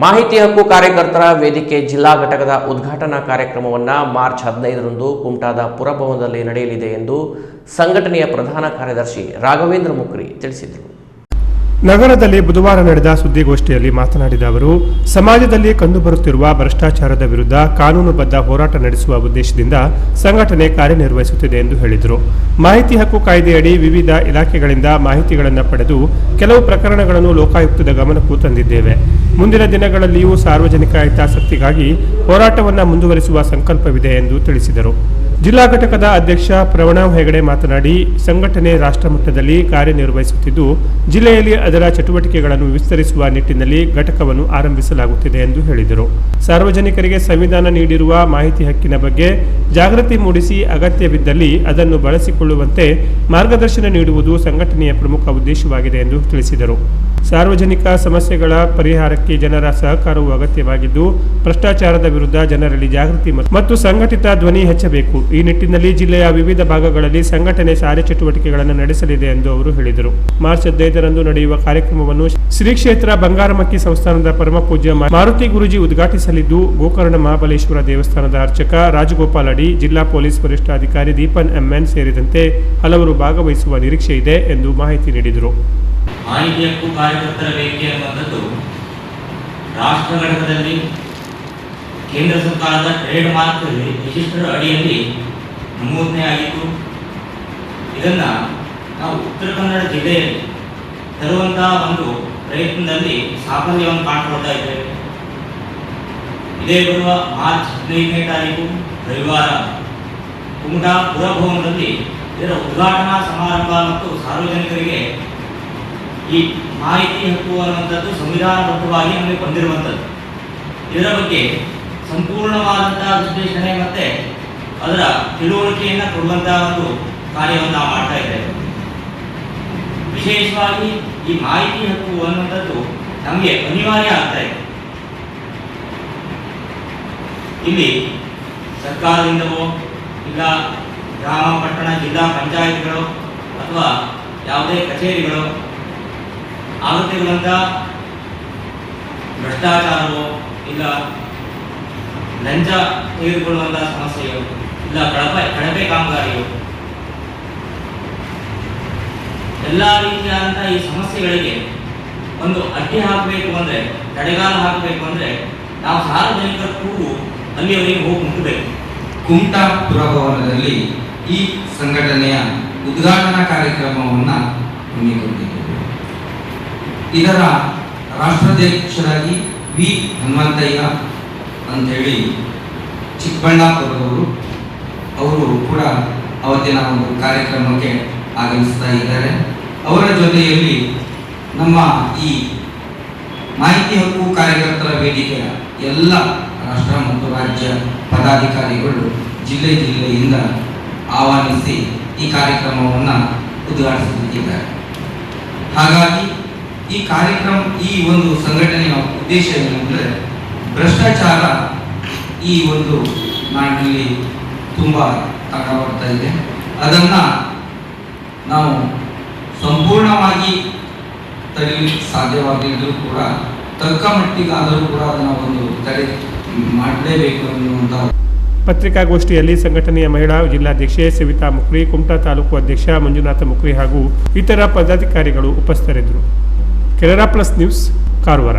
ಮಾಹಿತಿ ಹಕ್ಕು ಕಾರ್ಯಕರ್ತರ ವೇದಿಕೆ ಜಿಲ್ಲಾ ಘಟಕದ ಉದ್ಘಾಟನಾ ಕಾರ್ಯಕ್ರಮವನ್ನು ಮಾರ್ಚ್ 15ರಂದು ಕುಮಟಾದ ಪುರಭವನದಲ್ಲಿ ನಡೆಯಲಿದೆ ಎಂದು ಸಂಘಟನೆಯ ಪ್ರಧಾನ ಕಾರ್ಯದರ್ಶಿ ರಾಘವೇಂದ್ರ ಮುಕ್ರಿ ತಿಳಿಸಿದರು. ನಗರದಲ್ಲಿ ಬುಧವಾರ ನಡೆದ ಸುದ್ದಿಗೋಷ್ಠಿಯಲ್ಲಿ ಮಾತನಾಡಿದ ಅವರು, ಸಮಾಜದಲ್ಲಿ ಕಂಡುಬರುತ್ತಿರುವ ಭ್ರಷ್ಟಾಚಾರದ ವಿರುದ್ಧ ಕಾನೂನುಬದ್ಧ ಹೋರಾಟ ನಡೆಸುವ ಉದ್ದೇಶದಿಂದ ಸಂಘಟನೆ ಕಾರ್ಯನಿರ್ವಹಿಸುತ್ತಿದೆ ಎಂದು ಹೇಳಿದರು. ಮಾಹಿತಿ ಹಕ್ಕು ಕಾಯ್ದೆಯಡಿ ವಿವಿಧ ಇಲಾಖೆಗಳಿಂದ ಮಾಹಿತಿಗಳನ್ನು ಪಡೆದು ಕೆಲವು ಪ್ರಕರಣಗಳನ್ನು ಲೋಕಾಯುಕ್ತದ ಗಮನಕ್ಕೂ ತಂದಿದ್ದೇವೆ. ಮುಂದಿನ ದಿನಗಳಲ್ಲಿಯೂ ಸಾರ್ವಜನಿಕ ಹಿತಾಸಕ್ತಿಗಾಗಿ ಹೋರಾಟವನ್ನು ಮುಂದುವರಿಸುವ ಸಂಕಲ್ಪವಿದೆ ಎಂದು ತಿಳಿಸಿದರು. ಜಿಲ್ಲಾ ಘಟಕದ ಅಧ್ಯಕ್ಷ ಪ್ರಣವ್ ಹೆಗಡೆ ಮಾತನಾಡಿ, ಸಂಘಟನೆ ರಾಷ್ಟ್ರಮಟ್ಟದಲ್ಲಿ ಕಾರ್ಯನಿರ್ವಹಿಸುತ್ತಿದ್ದು ಜಿಲ್ಲೆಯಲ್ಲಿ ಅದರ ಚಟುವಟಿಕೆಗಳನ್ನು ವಿಸ್ತರಿಸುವ ನಿಟ್ಟಿನಲ್ಲಿ ಘಟಕವನ್ನು ಆರಂಭಿಸಲಾಗುತ್ತಿದೆ ಎಂದು ಹೇಳಿದರು. ಸಾರ್ವಜನಿಕರಿಗೆ ಸಂವಿಧಾನ ನೀಡಿರುವ ಮಾಹಿತಿ ಹಕ್ಕಿನ ಬಗ್ಗೆ ಜಾಗೃತಿ ಮೂಡಿಸಿ ಅಗತ್ಯವಿದ್ದಲ್ಲಿ ಅದನ್ನು ಬಳಸಿಕೊಳ್ಳುವಂತೆ ಮಾರ್ಗದರ್ಶನ ನೀಡುವುದು ಸಂಘಟನೆಯ ಪ್ರಮುಖ ಉದ್ದೇಶವಾಗಿದೆ ಎಂದು ತಿಳಿಸಿದರು. ಸಾರ್ವಜನಿಕ ಸಮಸ್ಯೆಗಳ ಪರಿಹಾರಕ್ಕೆ ಜನರ ಸಹಕಾರವು ಅಗತ್ಯವಾಗಿದ್ದು, ಭ್ರಷ್ಟಾಚಾರದ ವಿರುದ್ಧ ಜನರಲ್ಲಿ ಜಾಗೃತಿ ಮತ್ತು ಸಂಘಟಿತ ಧ್ವನಿ ಹೆಚ್ಚಬೇಕು. ಈ ನಿಟ್ಟಿನಲ್ಲಿ ಜಿಲ್ಲೆಯ ವಿವಿಧ ಭಾಗಗಳಲ್ಲಿ ಸಂಘಟನೆ ಕಾರ್ಯಚಟುವಟಿಕೆಗಳನ್ನು ನಡೆಸಲಿದೆ ಎಂದು ಅವರು ಹೇಳಿದರು. ಮಾರ್ಚ್ 15ರಂದು ನಡೆಯುವ ಕಾರ್ಯಕ್ರಮವನ್ನು ಶ್ರೀ ಕ್ಷೇತ್ರ ಬಂಗಾರಮಕ್ಕಿ ಸಂಸ್ಥಾನದ ಪರಮಪೂಜ್ಯ ಮಾರುತಿ ಗುರೂಜಿ ಉದ್ಘಾಟಿಸಲಿದ್ದು, ಗೋಕರ್ಣ ಮಹಾಬಲೇಶ್ವರ ದೇವಸ್ಥಾನದ ಅರ್ಚಕ ರಾಜಗೋಪಾಲ್ ಅಡಿ, ಜಿಲ್ಲಾ ಪೊಲೀಸ್ ವರಿಷ್ಠಾಧಿಕಾರಿ ದೀಪನ್ ಎಂಎನ್ ಸೇರಿದಂತೆ ಹಲವರು ಭಾಗವಹಿಸುವ ನಿರೀಕ್ಷೆ ಇದೆ ಎಂದು ಮಾಹಿತಿ ನೀಡಿದರು. ಮಾಹಿತಿ ಹಕ್ಕು ಕಾರ್ಯಕರ್ತರ ವೇದಿಕೆ ಅನ್ನುವಂಥದ್ದು ರಾಷ್ಟ್ರ ಘಟಕದಲ್ಲಿ ಕೇಂದ್ರ ಸರ್ಕಾರದ ಟ್ರೇಡ್ ಮಾರ್ಕ್ ರಿಜಿಸ್ಟರ್ ಅಡಿಯಲ್ಲಿ ನಮೂದನೆ ಆಗಿತ್ತು. ಇದನ್ನು ನಾವು ಉತ್ತರ ಕನ್ನಡ ಜಿಲ್ಲೆಯಲ್ಲಿ ತರುವಂತಹ ಒಂದು ಪ್ರಯತ್ನದಲ್ಲಿ ಸಾಫಲ್ಯವನ್ನು ಕಾಣ್ಕೊಳ್ತಾ ಇದ್ದೇವೆ. ಇದೇ ಬರುವ ಮಾರ್ಚ್ 15ನೇ ತಾರೀಕು ರವಿವಾರ ಕುಮಟಾ ಪುರಭವನದಲ್ಲಿ ಇದರ ಉದ್ಘಾಟನಾ ಸಮಾರಂಭ ಮತ್ತು ಸಾರ್ವಜನಿಕರಿಗೆ ಈ ಮಾಹಿತಿ ಹಕ್ಕು ಅನ್ನುವಂಥದ್ದು ಸಂವಿಧಾನಬದ್ಧವಾಗಿ ನಮಗೆ ಬಂದಿರುವಂಥದ್ದು. ಇದರ ಬಗ್ಗೆ ಸಂಪೂರ್ಣವಾದಂತಹ ವಿಶ್ಲೇಷಣೆ ಮತ್ತು ಅದರ ತಿಳುವಳಿಕೆಯನ್ನು ಕೊಡುವಂತಹ ಒಂದು ಕಾರ್ಯವನ್ನು ನಾವು ಮಾಡ್ತಾ ಇದ್ದೇವೆ. ವಿಶೇಷವಾಗಿ ಈ ಮಾಹಿತಿ ಹಕ್ಕು ಅನ್ನುವಂಥದ್ದು ನಮಗೆ ಅನಿವಾರ್ಯ ಆಗ್ತಾ ಇದೆ. ಇಲ್ಲಿ ಸರ್ಕಾರದಿಂದವೋ ಇಲ್ಲ ಗ್ರಾಮ ಪಟ್ಟಣ ಜಿಲ್ಲಾ ಪಂಚಾಯತ್ಗಳು ಅಥವಾ ಯಾವುದೇ ಕಚೇರಿಗಳು ಆಗುತ್ತಿರುವಂಥ ಭ್ರಷ್ಟಾಚಾರವೋ ಇಲ್ಲ ಲಂಚ ತೆಗೆದುಕೊಳ್ಳುವಂಥ ಸಮಸ್ಯೆಯೋ ಇಲ್ಲ ಕಳಪೆ ಕಾಮಗಾರಿಯೋ ಎಲ್ಲ ರೀತಿಯಾದಂಥ ಈ ಸಮಸ್ಯೆಗಳಿಗೆ ಒಂದು ಅಡ್ಡಿ ಹಾಕಬೇಕು ಅಂದರೆ, ತಡೆಗಾಲ ಹಾಕಬೇಕು ಅಂದರೆ ನಾವು ಸಾರ್ವಜನಿಕರ ಕೂಗು ಅಲ್ಲಿಯವರೆಗೆ ಹೋಗಿ ಮುಟ್ಟಬೇಕು. ಕುಮಟಾ ಪುರಭವನದಲ್ಲಿ ಈ ಸಂಘಟನೆಯ ಉದ್ಘಾಟನಾ ಕಾರ್ಯಕ್ರಮವನ್ನು ಹಮ್ಮಿಕೊಂಡಿದ್ದೇವೆ. ಇದರ ರಾಷ್ಟ್ರಾಧ್ಯಕ್ಷರಾಗಿ ವಿ ಹನುಮಂತಯ್ಯ ಅಂಥೇಳಿ ಚಿಕ್ಕಬಳ್ಳಾಪುರದವರು, ಅವರು ಕೂಡ ಅವತ್ತಿನ ಒಂದು ಕಾರ್ಯಕ್ರಮಕ್ಕೆ ಆಗಮಿಸ್ತಾ ಇದ್ದಾರೆ. ಅವರ ಜೊತೆಯಲ್ಲಿ ನಮ್ಮ ಈ ಮಾಹಿತಿ ಹಕ್ಕು ಕಾರ್ಯಕರ್ತರ ವೇದಿಕೆಯ ಎಲ್ಲ ರಾಷ್ಟ್ರ ಮತ್ತು ರಾಜ್ಯ ಪದಾಧಿಕಾರಿಗಳು ಜಿಲ್ಲೆಯಿಂದ ಆಹ್ವಾನಿಸಿ ಈ ಕಾರ್ಯಕ್ರಮವನ್ನು ಉದ್ಘಾಟಿಸುತ್ತಿದ್ದಾರೆ. ಹಾಗಾಗಿ ಈ ಒಂದು ಸಂಘಟನೆಯ ಉದ್ದೇಶ ಏನೆಂದರೆ, ಭ್ರಷ್ಟಾಚಾರ ಈ ಒಂದು ನಾಡಿನಲ್ಲಿ ತುಂಬ ಕಂಡುಬರ್ತಾ ಇದೆ. ಅದನ್ನು ನಾವು ಸಂಪೂರ್ಣವಾಗಿ ತಡೆಯಲಿಕ್ಕೆ ಸಾಧ್ಯವಾಗಿದ್ದರೂ ಕೂಡ ತಕ್ಕ ಮಟ್ಟಿಗಾದರೂ ಕೂಡ ಅದನ್ನು ಒಂದು ತಡೆ ಮಾಡಲೇಬೇಕು ಅನ್ನುವಂಥ. ಪತ್ರಿಕಾಗೋಷ್ಠಿಯಲ್ಲಿ ಸಂಘಟನೆಯ ಮಹಿಳಾ ಜಿಲ್ಲಾಧ್ಯಕ್ಷೆ ಸವಿತಾ ಮುಕ್ರಿ, ಕುಮಟಾ ತಾಲೂಕು ಅಧ್ಯಕ್ಷ ಮಂಜುನಾಥ ಮುಕ್ರಿ ಹಾಗೂ ಇತರ ಪದಾಧಿಕಾರಿಗಳು ಉಪಸ್ಥಿತರಿದ್ದರು. Canara plus news, Karwar.